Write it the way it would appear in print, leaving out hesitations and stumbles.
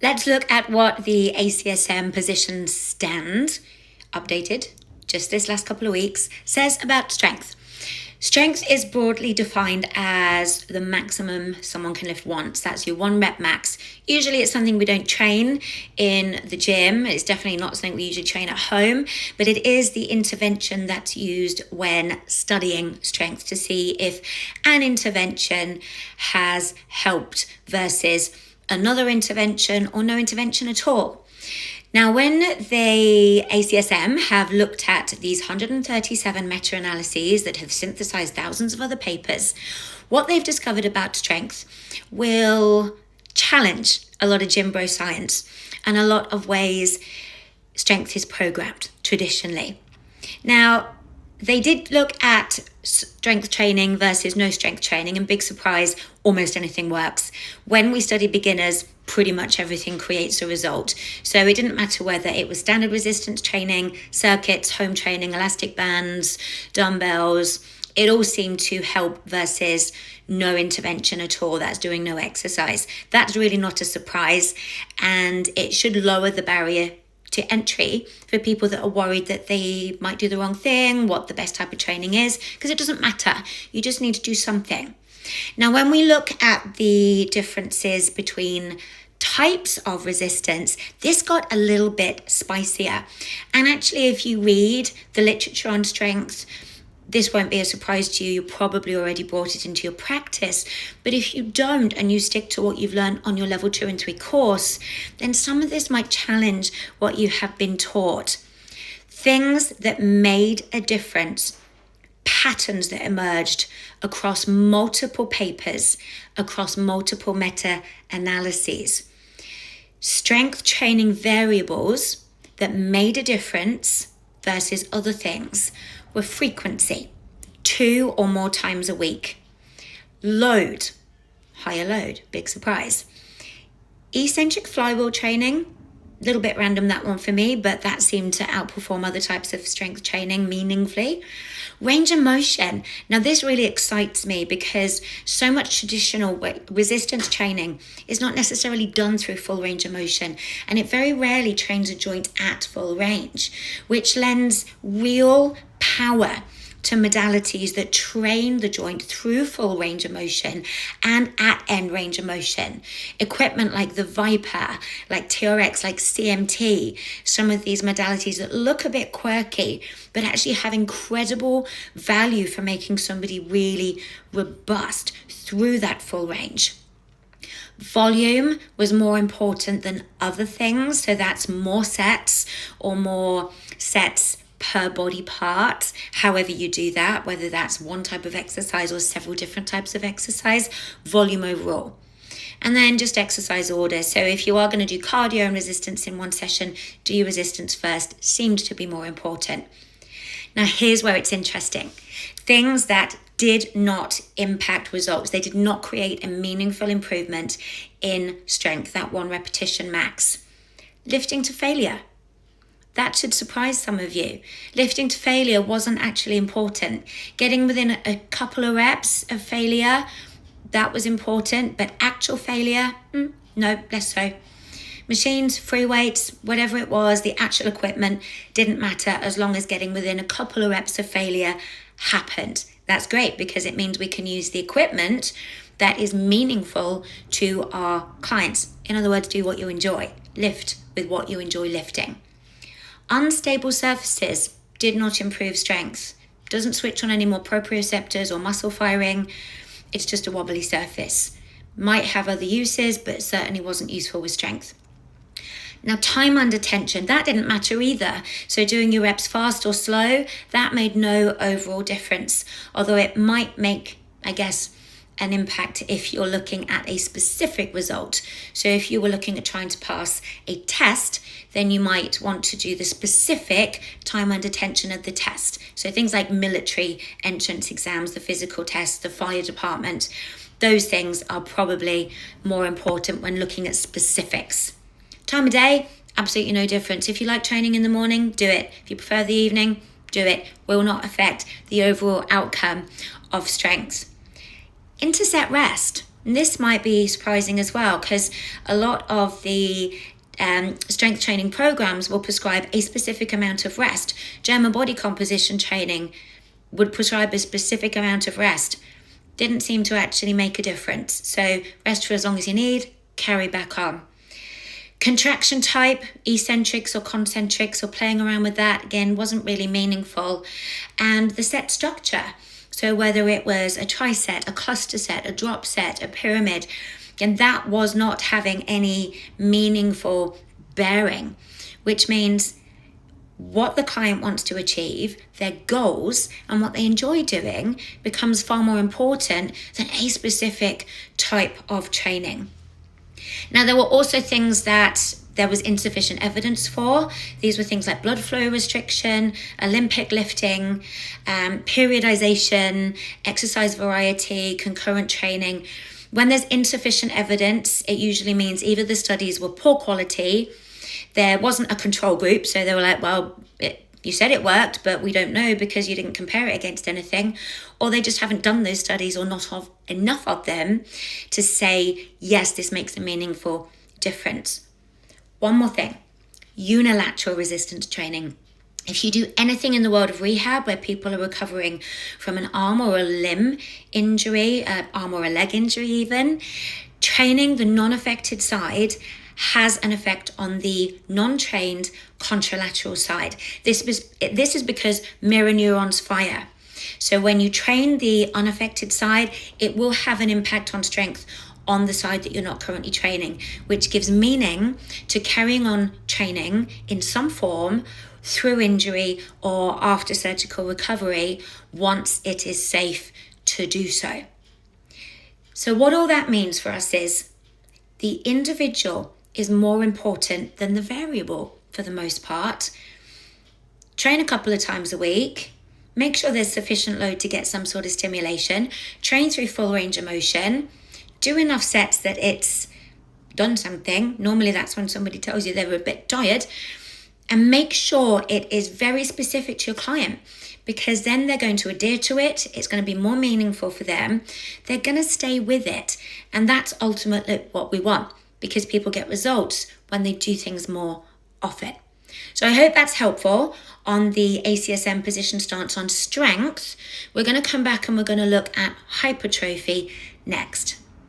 Let's look at what the ACSM position stand, updated just this last couple of weeks, says about strength. Strength is broadly defined as the maximum someone can lift once. That's your 1 rep max. Usually it's something we don't train in the gym. It's definitely not something we usually train at home, but it is the intervention that's used when studying strength to see if an intervention has helped versus another intervention or no intervention at all. Now, when the ACSM have looked at these 137 meta-analyses that have synthesized thousands of other papers, what they've discovered about strength will challenge a lot of gym bro science and a lot of ways strength is programmed traditionally. Now, they did look at strength training versus no strength training, and big surprise, almost anything works. When we study beginners, pretty much everything creates a result. So it didn't matter whether it was standard resistance training, circuits, home training, elastic bands, dumbbells, it all seemed to help versus no intervention at all. That's doing no exercise. That's really not a surprise, and it should lower the barrier to entry for people that are worried that they might do the wrong thing, what the best type of training is, because it doesn't matter. You just need to do something. Now, when we look at the differences between types of resistance, this got a little bit spicier. And actually, if you read the literature on strength, this won't be a surprise to you. You probably already brought it into your practice. But if you don't and you stick to what you've learned on your level 2 and 3 course, then some of this might challenge what you have been taught. Things that made a difference, patterns that emerged across multiple papers, across multiple meta-analyses. Strength training variables that made a difference versus other things were frequency, 2 or more times a week. Load, higher load, big surprise. Eccentric flywheel training, a little bit random that one for me, but that seemed to outperform other types of strength training meaningfully. Range of motion. Now this really excites me because so much traditional resistance training is not necessarily done through full range of motion, and it very rarely trains a joint at full range, which lends real power to modalities that train the joint through full range of motion and at end range of motion. Equipment like the Viper, like TRX, like CMT, some of these modalities that look a bit quirky, but actually have incredible value for making somebody really robust through that full range. Volume was more important than other things, so that's more sets or more sets per body part, however you do that, whether that's one type of exercise or several different types of exercise, volume overall. And then just exercise order. So if you are going to do cardio and resistance in one session, do your resistance first, seemed to be more important. Now here's where it's interesting. Things that did not impact results. They did not create a meaningful improvement in strength, that 1 repetition max. Lifting to failure. That should surprise some of you. Lifting to failure wasn't actually important. Getting within a couple of reps of failure, that was important, but actual failure, no, less so. Machines, free weights, whatever it was, the actual equipment didn't matter as long as getting within a couple of reps of failure happened. That's great because it means we can use the equipment that is meaningful to our clients. In other words, do what you enjoy. Lift with what you enjoy lifting. Unstable surfaces did not improve strength. Doesn't switch on any more proprioceptors or muscle firing. It's just a wobbly surface. Might have other uses, but certainly wasn't useful with strength. Now, time under tension, that didn't matter either. So doing your reps fast or slow, that made no overall difference. Although it might make, an impact if you're looking at a specific result. So if you were looking at trying to pass a test, then you might want to do the specific time under tension of the test. So things like military entrance exams, the physical tests, the fire department, those things are probably more important when looking at specifics. Time of day, absolutely no difference. If you like training in the morning, do it. If you prefer the evening, do it. Will not affect the overall outcome of strength. Interset rest. And this might be surprising as well, because a lot of the strength training programs will prescribe a specific amount of rest. German body composition training would prescribe a specific amount of rest. Didn't seem to actually make a difference. So rest for as long as you need, carry back on. Contraction type, eccentrics or concentrics, or playing around with that, again, wasn't really meaningful. And the set structure, so whether it was a tri-set, a cluster set, a drop set, a pyramid, and that was not having any meaningful bearing, which means what the client wants to achieve, their goals, and what they enjoy doing becomes far more important than a specific type of training. Now, there were also things that there was insufficient evidence for. These were things like blood flow restriction, Olympic lifting, periodization, exercise variety, concurrent training. When there's insufficient evidence, it usually means either the studies were poor quality, there wasn't a control group, so they were like, well, you said it worked, but we don't know because you didn't compare it against anything, or they just haven't done those studies or not have enough of them to say, yes, this makes a meaningful difference. One more thing, unilateral resistance training. If you do anything in the world of rehab where people are recovering from an arm or a limb injury, arm or a leg injury even, training the non-affected side has an effect on the non-trained contralateral side. This is because mirror neurons fire. So when you train the unaffected side, it will have an impact on strength on the side that you're not currently training, which gives meaning to carrying on training in some form through injury or after surgical recovery once it is safe to do so. So what all that means for us is the individual is more important than the variable for the most part. Train a couple of times a week. Make sure there's sufficient load to get some sort of stimulation. Train through full range of motion. Do enough sets that it's done something. Normally that's when somebody tells you they're a bit tired. And make sure it is very specific to your client, because then they're going to adhere to it. It's going to be more meaningful for them. They're going to stay with it. And that's ultimately what we want, because people get results when they do things more often. So I hope that's helpful on the ACSM position stance on strength. We're going to come back and we're going to look at hypertrophy next.